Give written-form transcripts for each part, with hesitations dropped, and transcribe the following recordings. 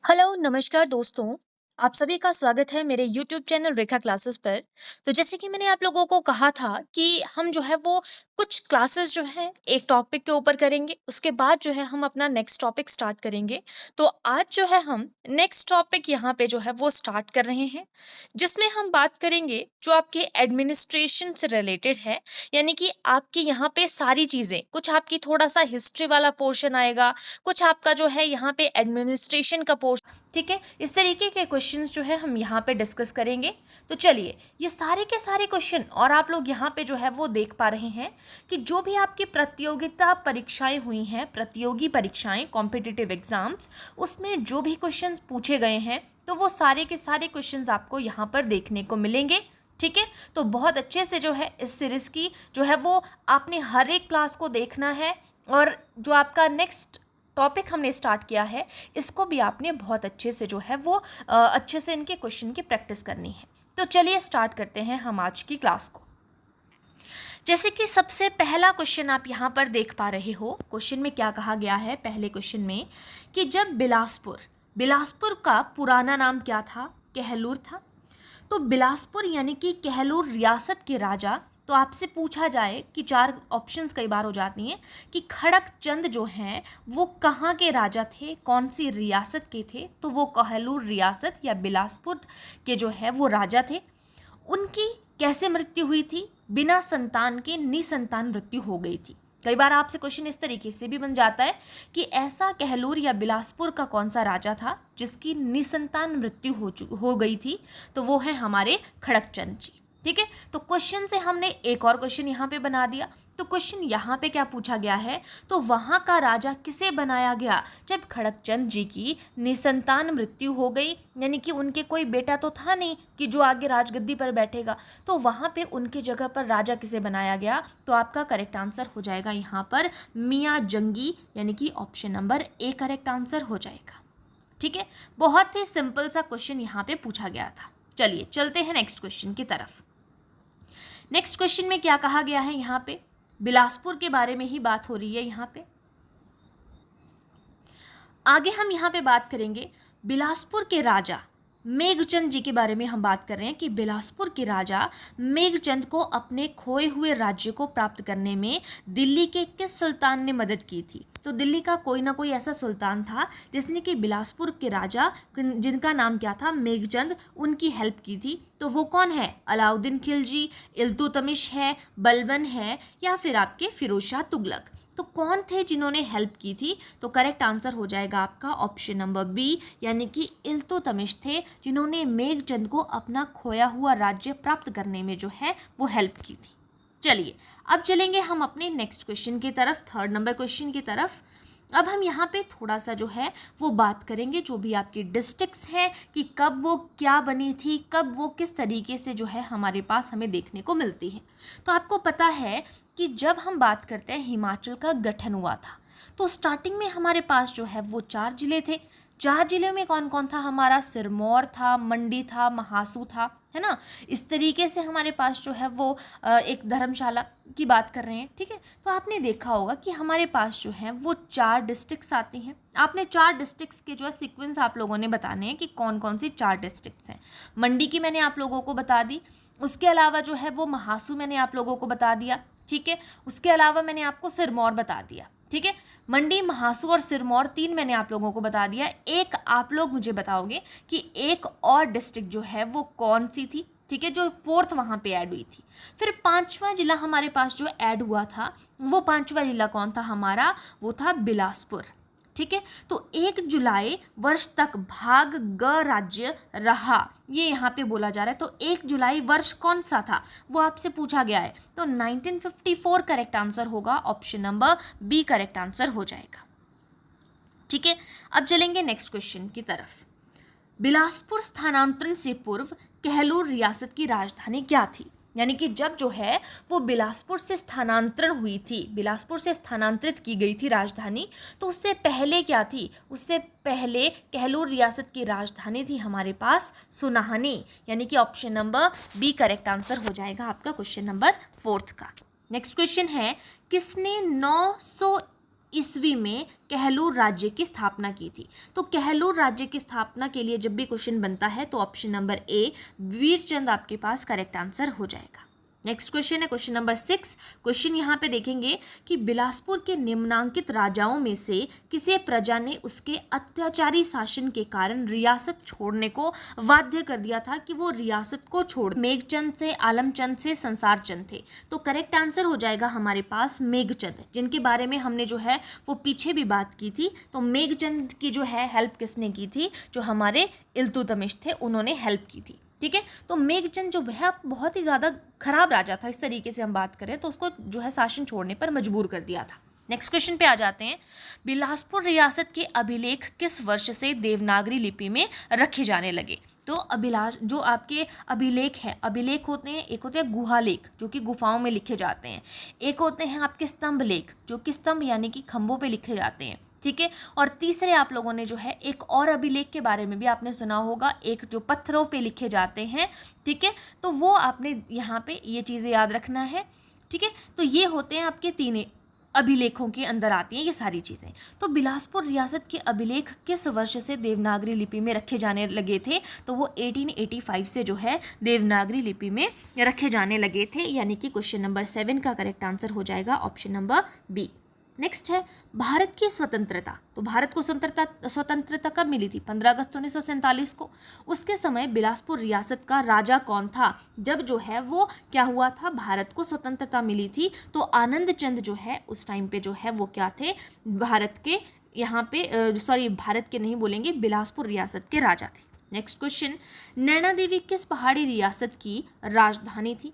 Hello नमस्कार दोस्तों। आप सभी का स्वागत है मेरे यूट्यूब चैनल रेखा क्लासेस पर। तो जैसे कि मैंने आप लोगों को कहा था कि हम जो है वो कुछ क्लासेस जो है एक टॉपिक के ऊपर करेंगे, उसके बाद जो है हम अपना नेक्स्ट टॉपिक स्टार्ट करेंगे। तो आज जो है हम नेक्स्ट टॉपिक यहाँ पे जो है वो स्टार्ट कर रहे हैं, जिसमें हम बात करेंगे जो आपके एडमिनिस्ट्रेशन से रिलेटेड है। यानी कि आपके यहाँ पे सारी चीज़ें, कुछ आपकी थोड़ा सा हिस्ट्री वाला पोर्शन आएगा, कुछ आपका जो है यहाँ पे एडमिनिस्ट्रेशन का पोर्शन। ठीक है, इस तरीके के क्वेश्चंस जो है हम यहाँ पे डिस्कस करेंगे। तो चलिए, ये सारे के सारे क्वेश्चन और आप लोग यहाँ पे जो है वो देख पा रहे हैं कि जो भी आपकी प्रतियोगिता परीक्षाएं हुई हैं, प्रतियोगी परीक्षाएं, कॉम्पिटिटिव एग्जाम्स, उसमें जो भी क्वेश्चंस पूछे गए हैं तो वो सारे के सारे क्वेश्चंस आपको यहाँ पर देखने को मिलेंगे। ठीक है, तो बहुत अच्छे से जो है इस सीरीज की जो है वो आपने हर एक क्लास को देखना है, और जो आपका नेक्स्ट टॉपिक हमने स्टार्ट किया है इसको भी आपने बहुत अच्छे से जो है वो अच्छे से इनके क्वेश्चन की प्रैक्टिस करनी है। तो चलिए स्टार्ट करते हैं हम आज की क्लास को। जैसे कि सबसे पहला क्वेश्चन आप यहाँ पर देख पा रहे हो, क्वेश्चन में क्या कहा गया है पहले क्वेश्चन में कि जब बिलासपुर बिलासपुर का पुराना नाम क्या था? कहलूर था। तो बिलासपुर यानी कि कहलूर रियासत के राजा, तो आपसे पूछा जाए कि चार ऑप्शंस कई बार हो जाती हैं कि खड़क चंद जो हैं वो कहाँ के राजा थे, कौन सी रियासत के थे? तो वो कहलूर रियासत या बिलासपुर के जो है वो राजा थे। उनकी कैसे मृत्यु हुई थी? बिना संतान के निसंतान मृत्यु हो गई थी। कई बार आपसे क्वेश्चन इस तरीके से भी बन जाता है कि ऐसा कहलूर या बिलासपुर का कौन सा राजा था जिसकी निसंतान मृत्यु हो गई थी? तो वो है हमारे खड़कचंद जी। ठीक है, तो क्वेश्चन से हमने एक और क्वेश्चन यहाँ पे बना दिया। तो क्वेश्चन यहाँ पे क्या पूछा गया है? तो वहाँ का राजा किसे बनाया गया जब खड़कचंद जी की निसंतान मृत्यु हो गई, यानी कि उनके कोई बेटा तो था नहीं कि जो आगे राजगद्दी पर बैठेगा, तो वहाँ पे उनकी जगह पर राजा किसे बनाया गया? तो आपका करेक्ट आंसर हो जाएगा यहाँ पर मियाँ जंगी, यानी कि option number A correct answer हो जाएगा। ठीक है, बहुत ही सिंपल सा क्वेश्चन यहाँ पे पूछा गया था। चलिए चलते हैं नेक्स्ट क्वेश्चन की तरफ। नेक्स्ट क्वेश्चन में क्या कहा गया है? यहाँ पे बिलासपुर के बारे में ही बात हो रही है। यहाँ पे आगे हम यहाँ पे बात करेंगे बिलासपुर के राजा मेघचंद जी के बारे में। हम बात कर रहे हैं कि बिलासपुर के राजा मेघचंद को अपने खोए हुए राज्य को प्राप्त करने में दिल्ली के किस सुल्तान ने मदद की थी? तो दिल्ली का कोई ना कोई ऐसा सुल्तान था जिसने कि बिलासपुर के राजा, जिनका नाम क्या था? मेघचंद, उनकी हेल्प की थी। तो वो कौन है? अलाउद्दीन खिलजी, इल्तुतमिश है, बलबन है, या फिर आपके फिरोज शाह तुगलक। तो कौन थे जिन्होंने हेल्प की थी? तो करेक्ट आंसर हो जाएगा आपका ऑप्शन नंबर बी, यानी कि इल्तुतमिश थे जिन्होंने मेघचंद को अपना खोया हुआ राज्य प्राप्त करने में जो है वो हेल्प की थी। चलिए अब चलेंगे हम अपने नेक्स्ट क्वेश्चन की तरफ, थर्ड नंबर क्वेश्चन की तरफ। अब हम यहाँ पे थोड़ा सा जो है वो बात करेंगे जो भी आपकी डिस्ट्रिक्ट्स हैं कि कब वो क्या बनी थी, कब वो किस तरीके से जो है हमारे पास हमें देखने को मिलती है। तो आपको पता है कि जब हम बात करते हैं हिमाचल का गठन हुआ था, तो स्टार्टिंग में हमारे पास जो है वो 4 जिले थे। 4 जिले में कौन कौन था? हमारा सिरमौर था, मंडी था, महासू था, है ना। इस तरीके से हमारे पास जो है वो एक धर्मशाला की बात कर रहे हैं। ठीक है, तो आपने देखा होगा कि हमारे पास जो है वो 4 डिस्ट्रिक्ट्स आती हैं। आपने 4 डिस्ट्रिक्ट्स के जो है सीक्वेंस आप लोगों ने बताने हैं कि कौन कौन सी 4 डिस्ट्रिक्ट्स हैं। मंडी की मैंने आप लोगों को बता दी, उसके अलावा जो है वो महासू मैंने आप लोगों को बता दिया। ठीक है, उसके अलावा मैंने आपको सिरमौर बता दिया। ठीक है, मंडी, महासू और सिरमौर 3 मैंने आप लोगों को बता दिया। एक आप लोग मुझे बताओगे कि एक और डिस्ट्रिक्ट जो है वो कौन सी थी? ठीक है, जो 4th वहाँ पे ऐड हुई थी। फिर 5वां जिला हमारे पास जो ऐड हुआ था, वो 5वां जिला कौन था हमारा? वो था बिलासपुर। ठीक है, तो 1 जुलाई वर्ष तक भाग ग राज्य रहा, ये यहाँ पे बोला जा रहा है। तो 1 जुलाई वर्ष कौन सा था वो आपसे पूछा गया है। तो 1954 करेक्ट आंसर होगा, option number B correct answer हो जाएगा। ठीक है, अब चलेंगे नेक्स्ट क्वेश्चन की तरफ। बिलासपुर स्थानांतरण से पूर्व कहलूर रियासत की राजधानी क्या थी? यानी कि जब जो है वो बिलासपुर से स्थानांतरण हुई थी, बिलासपुर से स्थानांतरित की गई थी राजधानी, तो उससे पहले क्या थी? उससे पहले कहलूर रियासत की राजधानी थी हमारे पास सुनाहनी, यानी कि option number B correct answer हो जाएगा आपका क्वेश्चन नंबर 4th का। नेक्स्ट क्वेश्चन है, किसने 900 ईस्वी में कहलूर राज्य की स्थापना की थी? तो कहलूर राज्य की स्थापना के लिए जब भी क्वेश्चन बनता है तो ऑप्शन नंबर ए वीरचंद आपके पास करेक्ट आंसर हो जाएगा। नेक्स्ट क्वेश्चन है क्वेश्चन नंबर 6। क्वेश्चन यहाँ पे देखेंगे कि बिलासपुर के निम्नांकित राजाओं में से किसे प्रजा ने उसके अत्याचारी शासन के कारण रियासत छोड़ने को बाध्य कर दिया था कि वो रियासत को छोड़? मेघचंद से, आलमचंद से, संसार चंद थे। तो करेक्ट आंसर हो जाएगा हमारे पास मेघचंद, जिनके बारे में हमने जो है वो पीछे भी बात की थी। तो मेघचंद की जो है हेल्प किसने की थी? जो हमारे इल्तुतमिश थे उन्होंने हेल्प की थी। ठीक है, तो मेघचंद जो है बहुत ही ज़्यादा खराब राजा था, इस तरीके से हम बात करें तो उसको जो है शासन छोड़ने पर मजबूर कर दिया था। नेक्स्ट क्वेश्चन पे आ जाते हैं। बिलासपुर रियासत के अभिलेख किस वर्ष से देवनागरी लिपि में रखे जाने लगे? तो जो आपके अभिलेख हैं, अभिलेख होते हैं, एक होते हैं गुहा लेख जो कि गुफाओं में लिखे जाते हैं, एक होते हैं आपके स्तंभ लेख जो कि स्तंभ यानी कि खंभों पे लिखे जाते हैं। ठीक है, और तीसरे आप लोगों ने जो है एक और अभिलेख के बारे में भी आपने सुना होगा, एक जो पत्थरों पे लिखे जाते हैं। ठीक है, तो वो आपने यहाँ पे ये चीज़ें याद रखना है। ठीक है, तो ये होते हैं आपके तीन अभिलेखों के अंदर आती हैं ये सारी चीज़ें। तो बिलासपुर रियासत के अभिलेख किस वर्ष से देवनागरी लिपि में रखे जाने लगे थे? तो वो 1885 से जो है देवनागरी लिपि में रखे जाने लगे थे, यानी कि क्वेश्चन नंबर 7 का करेक्ट आंसर हो जाएगा ऑप्शन नंबर बी। नेक्स्ट है भारत की स्वतंत्रता। तो भारत को स्वतंत्रता कब मिली थी? 15 अगस्त 1947 को। उसके समय बिलासपुर रियासत का राजा कौन था जब जो है वो क्या हुआ था, भारत को स्वतंत्रता मिली थी? तो आनंद चंद जो है उस टाइम पे जो है वो क्या थे, भारत के यहाँ पे भारत के नहीं बोलेंगे, बिलासपुर रियासत के राजा थे। नेक्स्ट क्वेश्चन, नैना देवी किस पहाड़ी रियासत की राजधानी थी?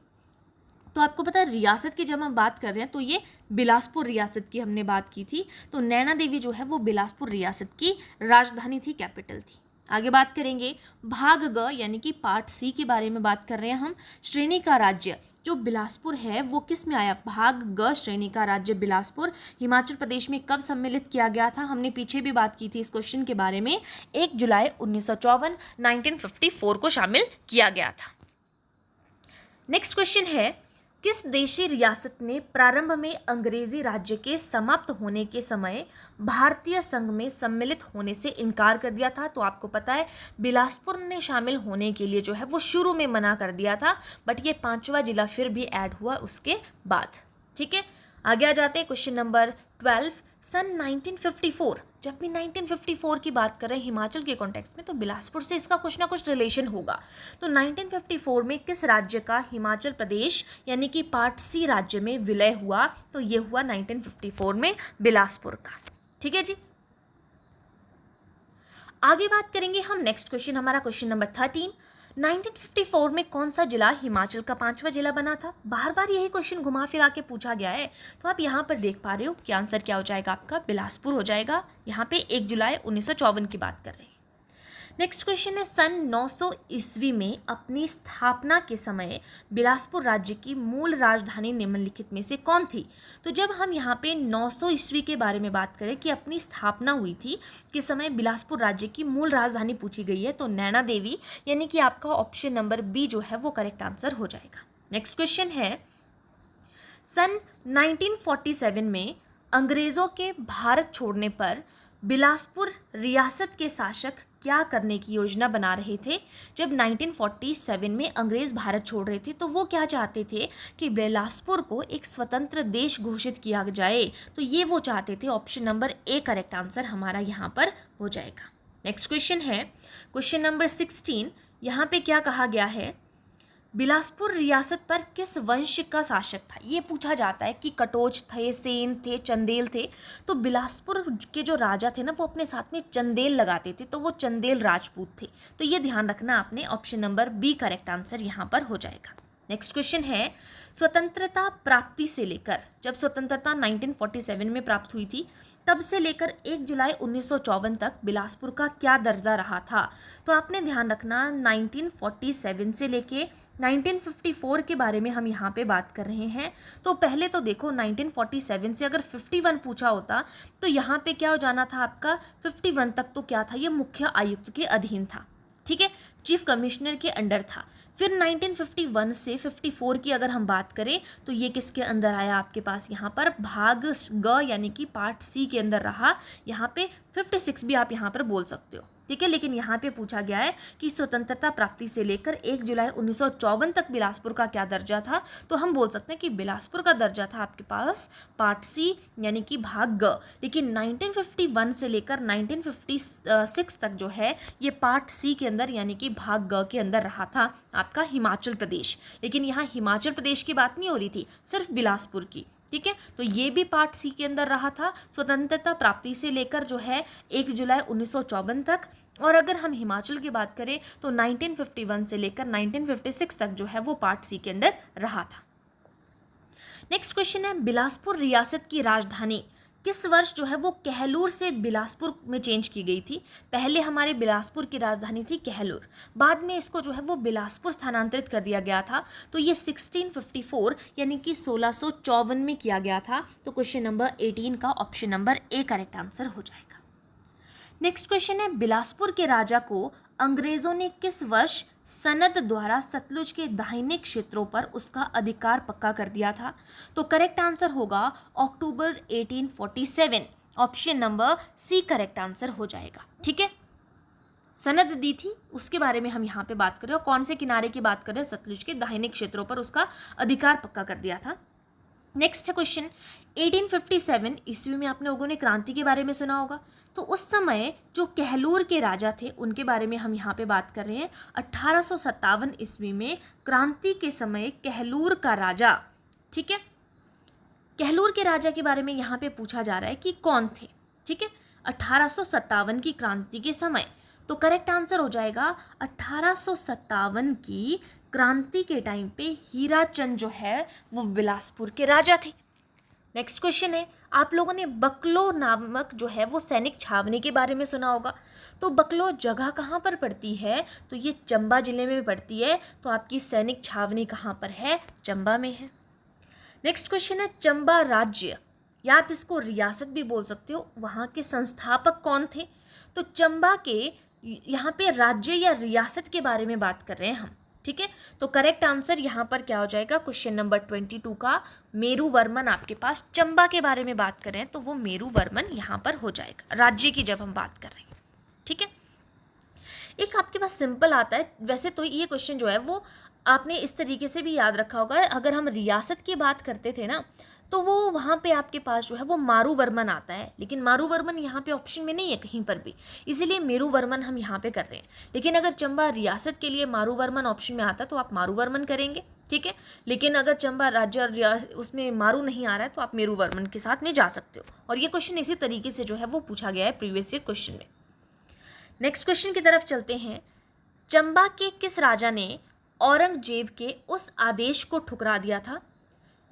तो आपको पता है रियासत की जब हम बात कर रहे हैं तो ये बिलासपुर रियासत की हमने बात की थी। तो नैना देवी जो है वो बिलासपुर रियासत की राजधानी थी, कैपिटल थी। आगे बात करेंगे भाग ग यानी कि पार्ट सी के बारे में बात कर रहे हैं हम। श्रेणी का राज्य जो बिलासपुर है वो किस में आया? भाग ग श्रेणी का राज्य बिलासपुर हिमाचल प्रदेश में कब सम्मिलित किया गया था? हमने पीछे भी बात की थी इस क्वेश्चन के बारे में। 1 जुलाई 1954 1954 को शामिल किया गया था। नेक्स्ट क्वेश्चन है किस देशी रियासत ने प्रारंभ में अंग्रेजी राज्य के समाप्त होने के समय भारतीय संघ में सम्मिलित होने से इनकार कर दिया था? तो आपको पता है बिलासपुर ने शामिल होने के लिए जो है वो शुरू में मना कर दिया था, बट ये 5वां जिला फिर भी ऐड हुआ उसके बाद। ठीक है, आगे आ जाते हैं क्वेश्चन नंबर 12। सन 1954, जब भी 1954 की बात करें हिमाचल के कॉन्टेक्स्ट में तो बिलासपुर से इसका कुछ ना कुछ रिलेशन होगा। तो 1954 में किस राज्य का हिमाचल प्रदेश यानी कि पार्ट सी राज्य में विलय हुआ? तो ये हुआ 1954 में बिलासपुर का। ठीक है जी, आगे बात करेंगे हम। नेक्स्ट क्वेश्चन हमारा क्वेश्चन नंबर 13। 1954 में कौन सा जिला हिमाचल का 5वां जिला बना था? बार बार यही क्वेश्चन घुमा फिरा के पूछा गया है, तो आप यहाँ पर देख पा रहे हो कि आंसर क्या हो जाएगा आपका, बिलासपुर हो जाएगा। यहाँ पे 1 जुलाई 1954 की बात कर रहे हैं। नेक्स्ट क्वेश्चन है सन 900 ईस्वी में अपनी स्थापना के समय बिलासपुर राज्य की मूल राजधानी निम्नलिखित में से कौन थी? तो जब हम यहाँ पे 900 ईस्वी के बारे में बात करें कि अपनी स्थापना हुई थी किस समय, बिलासपुर राज्य की मूल राजधानी पूछी गई है, तो नैना देवी यानी कि आपका ऑप्शन नंबर बी जो है वो करेक्ट आंसर हो जाएगा। नेक्स्ट क्वेश्चन है सन 1947 में अंग्रेजों के भारत छोड़ने पर बिलासपुर रियासत के शासक क्या करने की योजना बना रहे थे? जब 1947 में अंग्रेज भारत छोड़ रहे थे तो वो क्या चाहते थे कि बिलासपुर को एक स्वतंत्र देश घोषित किया जाए, तो ये वो चाहते थे। Option number A correct answer हमारा यहाँ पर हो जाएगा। नेक्स्ट क्वेश्चन है क्वेश्चन नंबर 16। यहाँ पे क्या कहा गया है, बिलासपुर रियासत पर किस वंश का शासक था? ये पूछा जाता है कि कटोच थे, सेन थे, चंदेल थे। तो बिलासपुर के जो राजा थे ना वो अपने साथ में चंदेल लगाते थे, तो वो चंदेल राजपूत थे। तो ये ध्यान रखना आपने, option number B correct answer यहाँ पर हो जाएगा। नेक्स्ट क्वेश्चन है स्वतंत्रता प्राप्ति से लेकर, जब स्वतंत्रता 1947 में प्राप्त हुई थी तब से लेकर 1 जुलाई 1954 तक बिलासपुर का क्या दर्जा रहा था? तो आपने ध्यान रखना 1947 से लेके 1954 के बारे में हम यहाँ पे बात कर रहे हैं। तो पहले तो देखो 1947 से अगर 51 पूछा होता तो यहाँ पे क्या हो जाना था आपका, 51 तक तो क्या था, ये मुख्य आयुक्त के अधीन था। ठीक है, चीफ कमिश्नर के अंडर था। फिर 1951 से 54 की अगर हम बात करें तो ये किसके अंदर आया आपके पास, यहाँ पर भाग ग यानी कि पार्ट सी के अंदर रहा। यहाँ पे 56 भी आप यहाँ पर बोल सकते हो, ठीक है। लेकिन यहाँ पे पूछा गया है कि स्वतंत्रता प्राप्ति से लेकर 1 जुलाई 1954 तक बिलासपुर का क्या दर्जा था, तो हम बोल सकते हैं कि बिलासपुर का दर्जा था आपके पास पार्ट सी यानी कि भाग ग। लेकिन 1951 से लेकर 1956 तक जो है ये पार्ट सी के अंदर यानी कि भाग ग के अंदर रहा था आपका हिमाचल प्रदेश। लेकिन यहाँ हिमाचल प्रदेश की बात नहीं हो रही थी, सिर्फ बिलासपुर की, ठीक है। तो ये भी पार्ट सी के अंदर रहा था स्वतंत्रता प्राप्ति से लेकर जो है 1 जुलाई 1954 तक। और अगर हम हिमाचल की बात करें तो 1951 से लेकर 1956 तक जो है वो पार्ट सी के अंदर रहा था। नेक्स्ट क्वेश्चन है, बिलासपुर रियासत की राजधानी किस वर्ष जो है वो कहलूर से बिलासपुर में चेंज की गई थी। पहले हमारे बिलासपुर की राजधानी थी कहलूर, बाद में इसको जो है वो बिलासपुर स्थानांतरित कर दिया गया था। तो ये 1654 यानी कि 1654 में किया गया था। तो क्वेश्चन नंबर 18 का option number A correct answer हो जाएगा। नेक्स्ट क्वेश्चन है, बिलासपुर के राजा को अंग्रेजों ने किस वर्ष सनद द्वारा सतलुज के दाहिने क्षेत्रों पर उसका अधिकार पक्का कर दिया था। तो करेक्ट आंसर होगा अक्टूबर 1847, option number C correct answer हो जाएगा, ठीक है। सनद दी थी उसके बारे में हम यहाँ पे बात कर रहे हैं, कौन से किनारे की बात कर रहे हैं, सतलुज के दाहिने क्षेत्रों पर उसका अधिकार पक्का कर दिया था। नेक्स्ट है क्वेश्चन, 1857 ईस्वी में आप लोगों ने क्रांति के बारे में सुना होगा। तो उस समय जो कहलूर के राजा थे उनके बारे में हम यहाँ पे बात कर रहे हैं। 1857 ईस्वी में क्रांति के समय कहलूर का राजा, ठीक है, कहलूर के राजा के बारे में यहाँ पे पूछा जा रहा है कि कौन थे, ठीक है, 1857 की क्रांति के समय। तो करेक्ट आंसर हो जाएगा 1857 की क्रांति के टाइम पे हीराचंद जो है वो बिलासपुर के राजा थे। नेक्स्ट क्वेश्चन है, आप लोगों ने बकलो नामक जो है वो सैनिक छावनी के बारे में सुना होगा। तो बकलो जगह कहाँ पर पड़ती है, तो ये चंबा जिले में पड़ती है। तो आपकी सैनिक छावनी कहाँ पर है, चंबा में है। नेक्स्ट क्वेश्चन है, चंबा राज्य या आप इसको रियासत भी बोल सकते हो, वहाँ के संस्थापक कौन थे। तो चंबा के यहाँ पे राज्य या रियासत के बारे में बात कर रहे हैं हम, ठीक है। तो करेक्ट आंसर यहाँ पर क्या हो जाएगा, क्वेश्चन नंबर 22 का मेरू वर्मन आपके पास चंबा के बारे में बात कर रहे हैं तो वो मेरू वर्मन यहाँ पर हो जाएगा, राज्य की जब हम बात कर रहे हैं, ठीक है। एक आपके पास सिंपल आता है, वैसे तो ये क्वेश्चन जो है वो आपने इस तरीके से भी याद रखा होगा। अगर हम रियासत की बात करते थे ना तो वो वहाँ पे आपके पास जो है वो मारू वर्मन आता है, लेकिन मारू वर्मन यहाँ पे ऑप्शन में नहीं है कहीं पर भी, इसीलिए मेरू वर्मन हम यहाँ पे कर रहे हैं। लेकिन अगर चंबा रियासत के लिए मारू वर्मन ऑप्शन में आता तो आप मारू वर्मन करेंगे, ठीक है। लेकिन अगर चंबा राज्य उसमें मारू नहीं आ रहा है तो आप मेरू वर्मन के साथ में जा सकते हो। और ये क्वेश्चन इसी तरीके से जो है वो पूछा गया है प्रीवियस ईयर क्वेश्चन में। नेक्स्ट क्वेश्चन की तरफ चलते हैं, चंबा के किस राजा ने औरंगजेब के उस आदेश को ठुकरा दिया था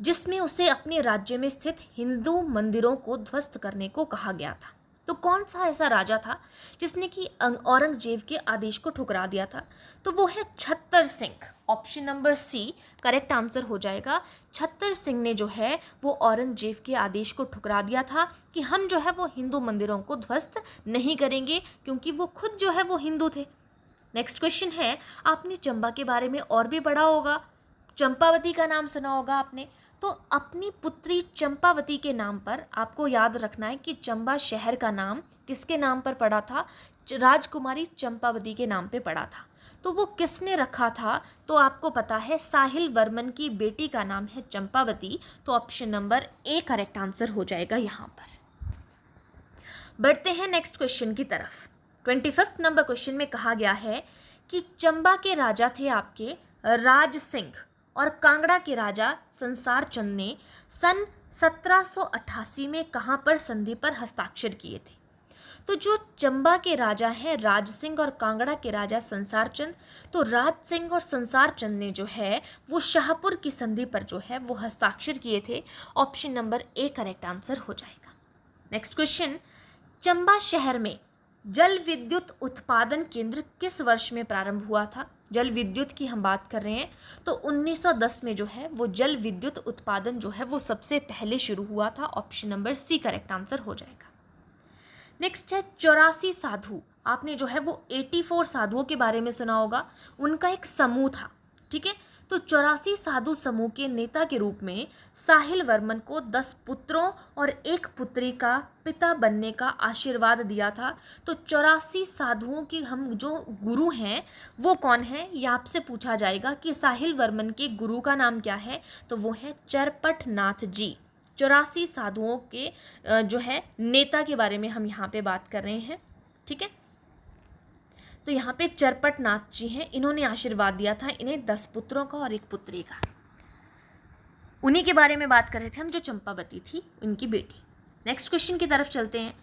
जिसमें उसे अपने राज्य में स्थित हिंदू मंदिरों को ध्वस्त करने को कहा गया था। तो कौन सा ऐसा राजा था जिसने कि औरंगजेब के आदेश को ठुकरा दिया था, तो वो है Chhattar Singh, option number C correct answer हो जाएगा। छत्तर सिंह ने जो है वो औरंगजेब के आदेश को ठुकरा दिया था कि हम जो है वो हिंदू मंदिरों को ध्वस्त नहीं करेंगे, क्योंकि वो खुद जो है वो हिंदू थे। नेक्स्ट क्वेश्चन है, आपने चंबा के बारे में और भी पढ़ा होगा, चंपावती का नाम सुना होगा आपने। तो अपनी पुत्री चंपावती के नाम पर आपको याद रखना है कि चंबा शहर का नाम किसके नाम पर पड़ा था, राजकुमारी चंपावती के नाम पे पड़ा था। तो वो किसने रखा था, तो आपको पता है साहिल वर्मन की बेटी का नाम है चंपावती। तो option number A correct answer हो जाएगा यहाँ पर। बढ़ते हैं नेक्स्ट क्वेश्चन की तरफ। 25 नंबर क्वेश्चन में कहा गया है कि चंबा के राजा थे आपके राज सिंह और कांगड़ा के राजा संसार चंद ने सन 1788 में कहाँ पर संधि पर हस्ताक्षर किए थे। तो जो चंबा के राजा हैं राज सिंह और कांगड़ा के राजा संसार चंद, तो राज सिंह और संसार चंद ने जो है वो शाहपुर की संधि पर जो है वो हस्ताक्षर किए थे। Option number A correct answer हो जाएगा। नेक्स्ट क्वेश्चन, चंबा शहर में जल विद्युत उत्पादन केंद्र किस वर्ष में प्रारंभ हुआ था। जल विद्युत की हम बात कर रहे हैं तो 1910 में जो है वो जल विद्युत उत्पादन जो है वो सबसे पहले शुरू हुआ था। Option number C correct answer हो जाएगा। नेक्स्ट है 84 साधु, आपने जो है वो 84 साधुओं के बारे में सुना होगा, उनका एक समूह था। ठीक है। तो 84 साधु समूह के नेता के रूप में साहिल वर्मन को 10 पुत्रों और एक पुत्री का पिता बनने का आशीर्वाद दिया था। तो 84 साधुओं की हम जो गुरु हैं वो कौन है, ये आपसे पूछा जाएगा कि साहिल वर्मन के गुरु का नाम क्या है, तो वो है चरपट नाथ जी। 84 साधुओं के जो है नेता के बारे में हम यहाँ पे बात कर रहे हैं, ठीक है। तो यहाँ पे चरपट नाथ जी हैं, इन्होंने आशीर्वाद दिया था इन्हें 10 पुत्रों का और एक पुत्री का। उन्हीं के बारे में बात कर रहे थे हम, जो चंपावती थी उनकी बेटी। नेक्स्ट क्वेश्चन की तरफ चलते हैं।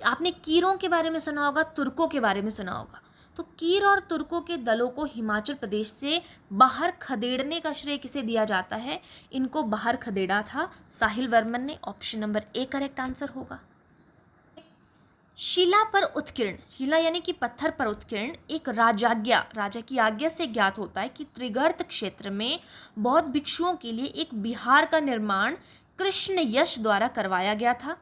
आपने कीरों के बारे में सुना होगा, तुर्कों के बारे में सुना होगा। तो कीर और तुर्कों के दलों को हिमाचल प्रदेश से बाहर खदेड़ने का श्रेय किसे दिया जाता है? इनको बाहर खदेड़ा था साहिल वर्मन ने। Option number A correct answer होगा। शिला पर उत्कीर्ण, शिला यानी कि पत्थर पर उत्कीर्ण एक राजाज्ञा, राजा की आज्ञा से ज्ञात होता है कि त्रिगर्त क्षेत्र में बौद्ध भिक्षुओं के लिए एक विहार का निर्माण कृष्ण यश द्वारा करवाया गया था।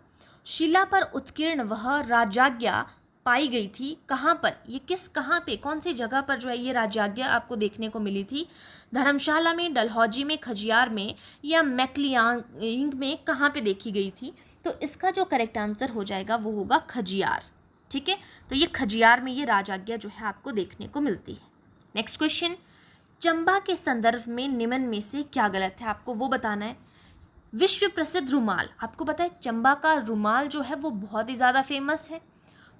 शिला पर उत्कीर्ण वह राजाज्ञा पाई गई थी कहाँ पर, ये कहाँ पे, कौन सी जगह पर जो है ये राजाज्ञा आपको देखने को मिली थी? धर्मशाला में, डलहौजी में, खजियार में या मैकलियांग में, कहाँ पे देखी गई थी? तो इसका जो करेक्ट आंसर हो जाएगा वो होगा खजियार, ठीक है। तो ये खजियार में ये राजाज्ञा जो है आपको देखने को मिलती है। नेक्स्ट क्वेश्चन, चंबा के संदर्भ में निम्न में से क्या गलत है, आपको वो बताना है। विश्व प्रसिद्ध रुमाल, आपको पता है चंबा का रुमाल जो है वो बहुत ही ज़्यादा फेमस है।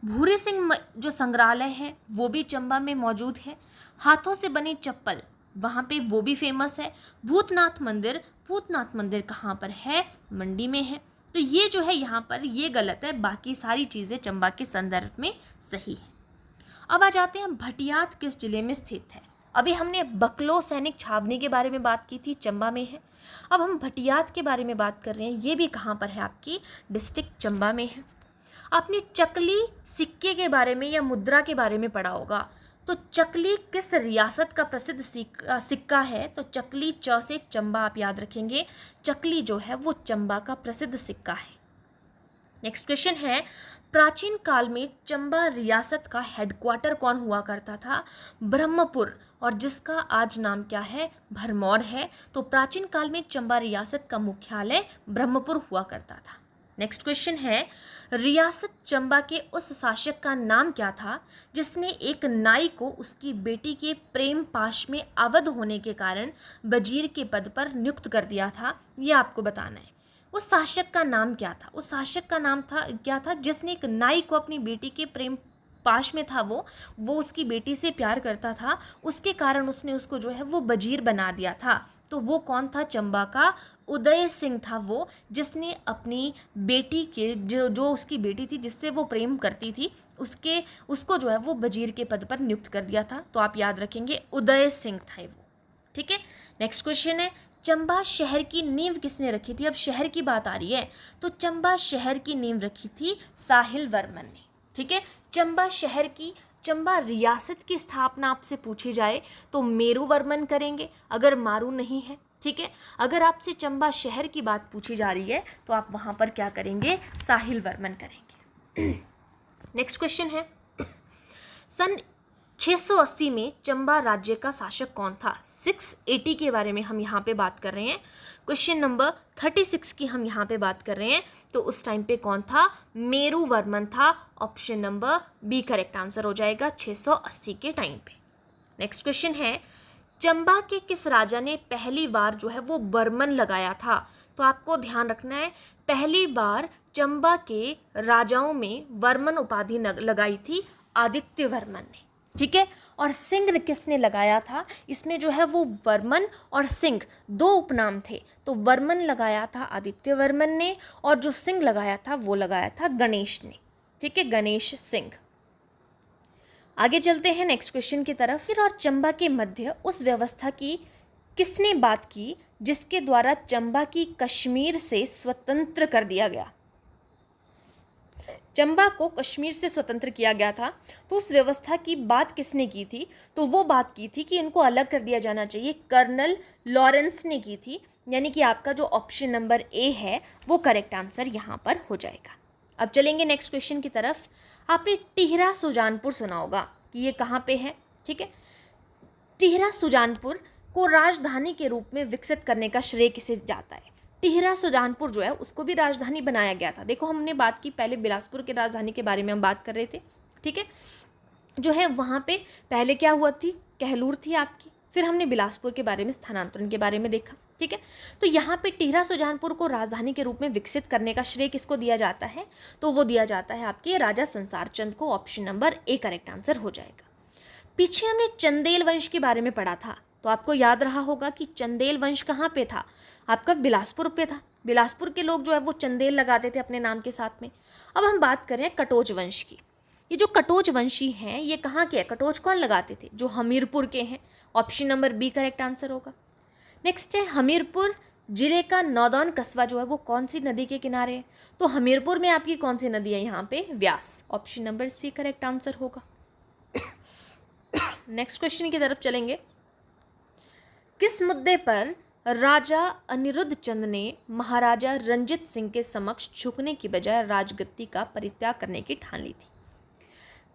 भूरी सिंह जो संग्रहालय है वो भी चंबा में मौजूद है। हाथों से बनी चप्पल वहाँ पे वो भी फेमस है। भूतनाथ मंदिर, भूतनाथ मंदिर कहाँ पर है? मंडी में है। तो ये जो है यहाँ पर ये गलत है, बाकी सारी चीज़ें चंबा के संदर्भ में सही है। अब आ जाते हैं भटियात किस जिले में स्थित है। अभी हमने बकलो सैनिक छावनी के बारे में बात की थी, चंबा में है। अब हम भटियात के बारे में बात कर रहे हैं, ये भी कहाँ पर है? आपकी डिस्ट्रिक्ट चंबा में है। आपने चकली सिक्के के बारे में या मुद्रा के बारे में पढ़ा होगा। तो चकली किस रियासत का प्रसिद्ध सिक्का है? तो चकली, च से चंबा आप याद रखेंगे। चकली जो है वो चंबा का प्रसिद्ध सिक्का है। नेक्स्ट क्वेश्चन है, प्राचीन काल में चंबा रियासत का हेडक्वार्टर कौन हुआ करता था? ब्रह्मपुर, और जिसका आज नाम क्या है? भरमौर है। तो प्राचीन काल में चंबा रियासत का मुख्यालय ब्रह्मपुर हुआ करता था। नेक्स्ट क्वेश्चन है, रियासत चंबा के उस शासक का नाम क्या था जिसने एक नाई को उसकी बेटी के प्रेम पाश में आबद्ध होने के कारण वजीर के पद पर नियुक्त कर दिया था? ये आपको बताना है। उस शासक का नाम क्या था? उस शासक का नाम था क्या था जिसने एक नाई को, अपनी बेटी के प्रेम पाश में था वो उसकी बेटी से प्यार करता था, उसके कारण उसने उसको जो है वो वजीर बना दिया था। तो वो कौन था? चंबा का उदय सिंह था वो, जिसने अपनी बेटी के जो उसकी बेटी थी जिससे वो प्रेम करती थी उसको जो है वो वजीर के पद पर नियुक्त कर दिया था। तो आप याद रखेंगे उदय सिंह था वो, ठीक है। नेक्स्ट क्वेश्चन है, चंबा शहर की नींव किसने रखी थी? अब शहर की बात आ रही है तो चंबा शहर की नींव रखी थी साहिल वर्मन ने, ठीक है। चंबा शहर की, चंबा रियासत की स्थापना आपसे पूछी जाए तो मेरू वर्मन करेंगे, अगर मारू नहीं है, ठीक है। अगर आपसे चंबा शहर की बात पूछी जा रही है तो आप वहां पर क्या करेंगे? साहिल वर्मन करेंगे। नेक्स्ट क्वेश्चन है, सन 680 में चंबा राज्य का शासक कौन था? 680 के बारे में हम यहाँ पे बात कर रहे हैं। क्वेश्चन नंबर 36 की हम यहाँ पे बात कर रहे हैं। तो उस टाइम पे कौन था? मेरू वर्मन था। Option number B correct answer हो जाएगा 680 के टाइम पे। नेक्स्ट क्वेश्चन है, चंबा के किस राजा ने पहली बार जो है वो वर्मन लगाया था? तो आपको ध्यान रखना है, पहली बार चंबा के राजाओं में वर्मन उपाधि लगाई थी आदित्य वर्मन ने, ठीक है। और सिंह किसने लगाया था? इसमें जो है वो वर्मन और सिंह दो उपनाम थे। तो वर्मन लगाया था आदित्य वर्मन ने, और जो सिंह लगाया था वो लगाया था गणेश ने, ठीक है, गणेश सिंह। आगे चलते हैं नेक्स्ट क्वेश्चन की तरफ। फिर और चंबा के मध्य उस व्यवस्था की किसने बात की जिसके द्वारा चंबा की कश्मीर से स्वतंत्र कर दिया गया? चंबा को कश्मीर से स्वतंत्र किया गया था, तो उस व्यवस्था की बात किसने की थी? तो वो बात की थी कि इनको अलग कर दिया जाना चाहिए, कर्नल लॉरेंस ने की थी। यानी कि आपका जो ऑप्शन नंबर ए है वो करेक्ट आंसर यहाँ पर हो जाएगा। अब चलेंगे नेक्स्ट क्वेश्चन की तरफ। आपने टिहरा सुजानपुर सुना होगा कि ये कहाँ पे है, ठीक है। टिहरा सुजानपुर को राजधानी के रूप में विकसित करने का श्रेय किसे जाता है? टिहरा सुजानपुर जो है उसको भी राजधानी बनाया गया था। देखो हमने बात की पहले बिलासपुर के राजधानी के बारे में हम बात कर रहे थे, ठीक है, जो है वहाँ पे पहले क्या हुआ थी, कहलूर थी आपकी, फिर हमने बिलासपुर के बारे में स्थानांतरण के बारे में देखा, ठीक है। तो यहाँ पे टिहरा सुजानपुर को राजधानी के रूप में विकसित करने का श्रेय किसको दिया जाता है? तो वो दिया जाता है आपके राजा संसार चंद को। Option number A correct answer हो जाएगा। पीछे हमने चंदेल वंश के बारे में पढ़ा था, तो आपको याद रहा होगा कि चंदेल वंश कहाँ पे था? आपका बिलासपुर पे था। बिलासपुर के लोग जो है वो चंदेल लगाते थे अपने नाम के साथ में। अब हम बात करें कटोच वंश की। ये जो कटोच वंशी हैं ये कहाँ के हैं? कटोच कौन लगाते थे? जो हमीरपुर के हैं। Option number B correct answer होगा। नेक्स्ट है हमीरपुर जिले का नौदौन कस्बा जो है वो कौन सी नदी के किनारे है? तो हमीरपुर में आपकी कौन सी नदी है यहाँ पे? Beas. Option number C correct answer होगा। नेक्स्ट क्वेश्चन की तरफ चलेंगे। किस मुद्दे पर राजा अनिरुद्ध चंद ने महाराजा रंजीत सिंह के समक्ष झुकने की बजाय राजगद्दी का परित्याग करने की ठान ली थी?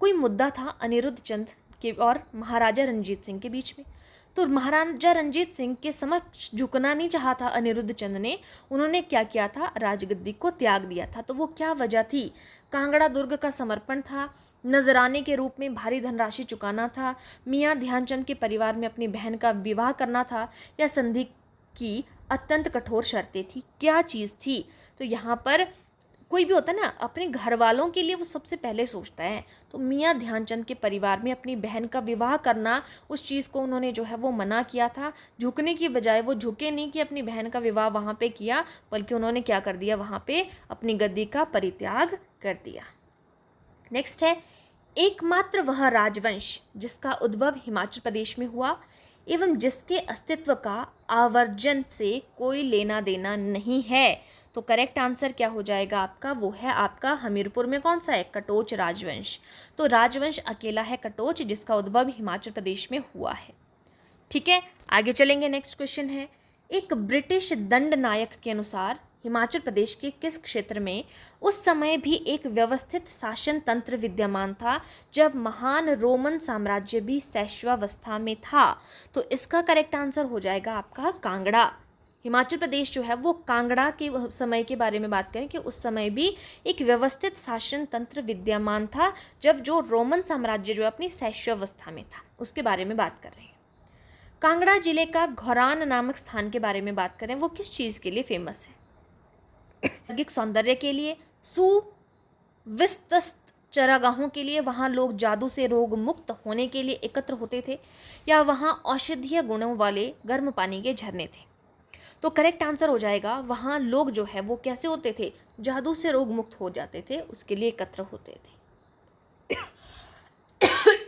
कोई मुद्दा था अनिरुद्ध चंद के और महाराजा रंजीत सिंह के बीच में, तो महाराजा रंजीत सिंह के समक्ष झुकना नहीं चाहा था अनिरुद्ध चंद ने। उन्होंने क्या किया था? राजगद्दी को त्याग दिया था। तो वो क्या वजह थी? कांगड़ा दुर्ग का समर्पण था, नजराने के रूप में भारी धनराशि चुकाना था, मियाँ ध्यानचंद के परिवार में अपनी बहन का विवाह करना था, या संधि की अत्यंत कठोर शर्तें थी? क्या चीज़ थी? तो यहाँ पर कोई भी होता है ना अपने घर वालों के लिए वो सबसे पहले सोचता है। तो मियाँ ध्यानचंद के परिवार में अपनी बहन का विवाह करना, उस चीज़ को उन्होंने जो है वो मना किया था। झुकने की बजाय वो झुके नहीं कि अपनी बहन का विवाह वहाँ पे किया, बल्कि उन्होंने क्या कर दिया? वहाँ पे अपनी गद्दी का परित्याग कर दिया। नेक्स्ट है एकमात्र वह राजवंश जिसका उद्भव हिमाचल प्रदेश में हुआ एवं जिसके अस्तित्व का आवर्जन से कोई लेना देना नहीं है। तो करेक्ट आंसर क्या हो जाएगा आपका? वो है आपका हमीरपुर में कौन सा है? कटोच राजवंश। तो राजवंश अकेला है कटोच जिसका उद्भव हिमाचल प्रदेश में हुआ है। ठीक है, आगे चलेंगे। नेक्स्ट क्वेश्चन है एक ब्रिटिश दंड नायक के अनुसार हिमाचल प्रदेश के किस क्षेत्र में उस समय भी एक व्यवस्थित शासन तंत्र विद्यमान था जब महान रोमन साम्राज्य भी शैशवावस्था में था? तो इसका करेक्ट आंसर हो जाएगा आपका कांगड़ा। हिमाचल प्रदेश जो है वो कांगड़ा के समय के बारे में बात करें कि उस समय भी एक व्यवस्थित शासन तंत्र विद्यमान था जब जो रोमन साम्राज्य जो अपनी शैशवावस्था में था, उसके बारे में बात कर रहे हैं। कांगड़ा जिले का घौरान नामक स्थान के बारे में बात करें, वो किस चीज़ के लिए फेमस है? नैसर्गिक सौंदर्य के लिए, सुविस्तृत चरागाहों के लिए, वहाँ लोग जादू से रोग मुक्त होने के लिए एकत्र होते थे, या वहाँ औषधीय गुणों वाले गर्म पानी के झरने थे? तो करेक्ट आंसर हो जाएगा वहाँ लोग जो है वो कैसे होते थे? जादू से रोग मुक्त हो जाते थे, उसके लिए एकत्र होते थे।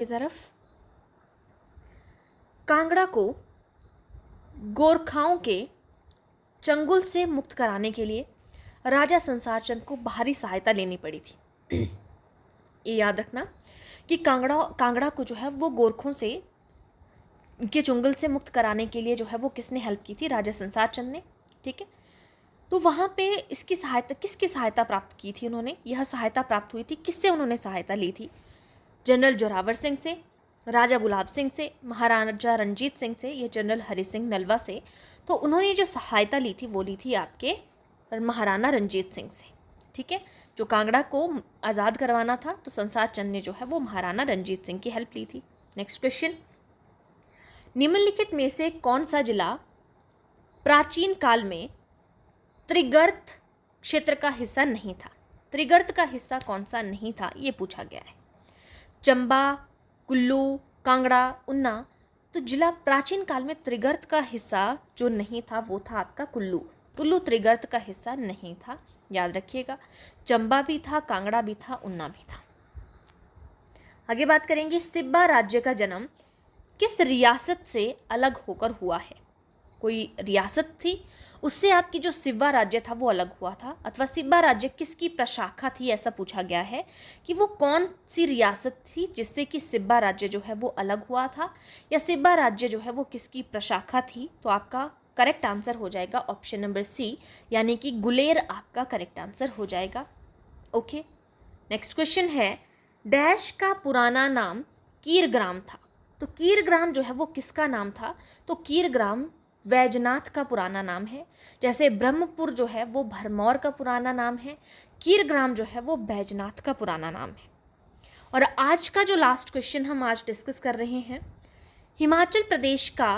इस तरफ कांगड़ा को गोरखाओं के चंगुल से मुक्त कराने के लिए राजा संसार चंद को बाहरी सहायता लेनी पड़ी थी। ये याद रखना कि कांगड़ा को जो है वो गोरखों से के चुंगल से मुक्त कराने के लिए जो है वो किसने हेल्प की थी? राजा संसार चंद ने। ठीक है, तो वहाँ पे इसकी सहायता किसकी सहायता प्राप्त की थी उन्होंने? यह सहायता प्राप्त हुई थी किससे? उन्होंने सहायता ली थी जनरल जोरावर सिंह से, राजा गुलाब सिंह से, महाराजा रंजीत सिंह से, या जनरल हरि सिंह नलवा से। तो उन्होंने जो सहायता ली थी वो ली थी आपके महाराणा रंजीत सिंह से। ठीक है, जो कांगड़ा को आज़ाद करवाना था तो संसार चंद ने जो है वो महाराणा रंजीत सिंह की हेल्प ली थी। नेक्स्ट क्वेश्चन, निम्नलिखित में से कौन सा जिला प्राचीन काल में त्रिगर्त क्षेत्र का हिस्सा नहीं था? त्रिगर्त का हिस्सा कौन सा नहीं था ये पूछा गया है। चंबा, कुल्लू, कांगड़ा, उन्ना। तो जिला प्राचीन काल में त्रिगर्त का हिस्सा जो नहीं था वो था आपका कुल्लू। कुल्लू त्रिगर्त का हिस्सा नहीं था, याद रखिएगा। चंबा भी था, कांगड़ा भी था, उन्ना भी था। आगे बात करेंगे सिब्बा राज्य का जन्म किस रियासत से अलग होकर हुआ है? कोई रियासत थी उससे आपकी जो सिब्बा राज्य था वो अलग हुआ था, अथवा सिब्बा राज्य किसकी प्रशाखा थी ऐसा पूछा गया है कि वो कौन सी रियासत थी जिससे कि सिब्बा राज्य जो है वो अलग हुआ था, या सिब्बा राज्य जो है वो किसकी प्रशाखा थी? तो आपका करेक्ट आंसर हो जाएगा ऑप्शन नंबर सी, यानी कि गुलेर आपका करेक्ट आंसर हो जाएगा। ओके, नेक्स्ट क्वेश्चन है डैश का पुराना नाम कीरग्राम था। तो कीरग्राम जो है वो किसका नाम था? तो कीरग्राम वैजनाथ का पुराना नाम है। जैसे ब्रह्मपुर जो है वो भरमौर का पुराना नाम है, कीरग्राम जो है वो बैजनाथ का पुराना नाम है। और आज का जो लास्ट क्वेश्चन हम आज डिस्कस कर रहे हैं, हिमाचल प्रदेश का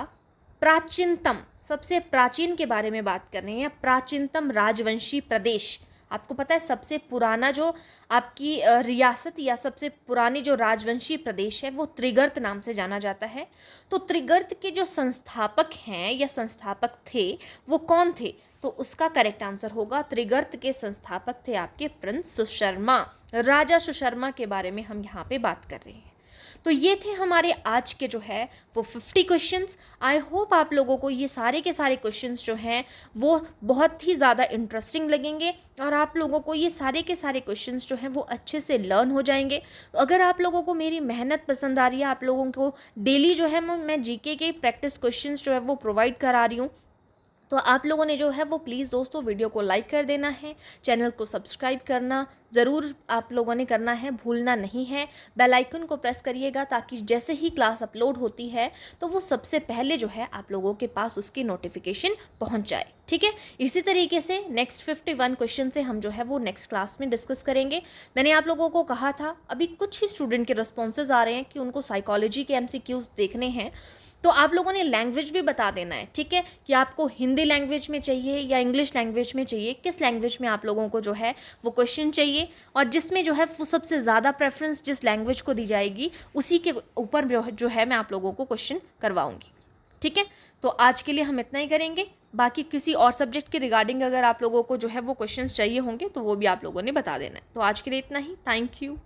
प्राचीनतम, सबसे प्राचीन के बारे में बात कर रहे हैं, प्राचीनतम राजवंशी प्रदेश। आपको पता है सबसे पुराना जो आपकी रियासत या सबसे पुरानी जो राजवंशी प्रदेश है वो त्रिगर्त नाम से जाना जाता है। तो त्रिगर्त के जो संस्थापक हैं या संस्थापक थे वो कौन थे? तो उसका करेक्ट आंसर होगा त्रिगर्त के संस्थापक थे आपके प्रिंस सुशर्मा, राजा सुशर्मा के बारे में हम यहाँ पे बात कर रहे हैं। तो ये थे हमारे आज के जो है वो 50 क्वेश्चंस। आई होप आप लोगों को ये सारे के सारे क्वेश्चंस जो हैं वो बहुत ही ज़्यादा इंटरेस्टिंग लगेंगे और आप लोगों को ये सारे के सारे क्वेश्चंस जो हैं वो अच्छे से लर्न हो जाएंगे। तो अगर आप लोगों को मेरी मेहनत पसंद आ रही है, आप लोगों को डेली जो है मैं जीके के प्रैक्टिस क्वेश्चंस जो है वो प्रोवाइड करा रही हूँ, तो आप लोगों ने जो है वो प्लीज़ दोस्तों वीडियो को लाइक कर देना है, चैनल को सब्सक्राइब करना ज़रूर आप लोगों ने करना है, भूलना नहीं है। बेल आइकन को प्रेस करिएगा ताकि जैसे ही क्लास अपलोड होती है तो वो सबसे पहले जो है आप लोगों के पास उसकी नोटिफिकेशन पहुंच जाए। ठीक है, इसी तरीके से नेक्स्ट 51 क्वेश्चन से हम जो है वो नेक्स्ट क्लास में डिस्कस करेंगे। मैंने आप लोगों को कहा था अभी कुछ ही स्टूडेंट के रिस्पॉन्सेज आ रहे हैं कि उनको साइकोलॉजी के MCQs देखने हैं, तो आप लोगों ने लैंग्वेज भी बता देना है। ठीक है, कि आपको हिंदी लैंग्वेज में चाहिए या इंग्लिश लैंग्वेज में चाहिए, किस लैंग्वेज में आप लोगों को जो है वो क्वेश्चन चाहिए, और जिसमें जो है वो सबसे ज़्यादा प्रेफरेंस जिस लैंग्वेज को दी जाएगी उसी के ऊपर जो है मैं आप लोगों को क्वेश्चन करवाऊंगी। ठीक है, तो आज के लिए हम इतना ही करेंगे। बाकी किसी और सब्जेक्ट के रिगार्डिंग अगर आप लोगों को जो है वो क्वेश्चंस चाहिए होंगे तो वो भी आप लोगों ने बता देना है। तो आज के लिए इतना ही। Thank you.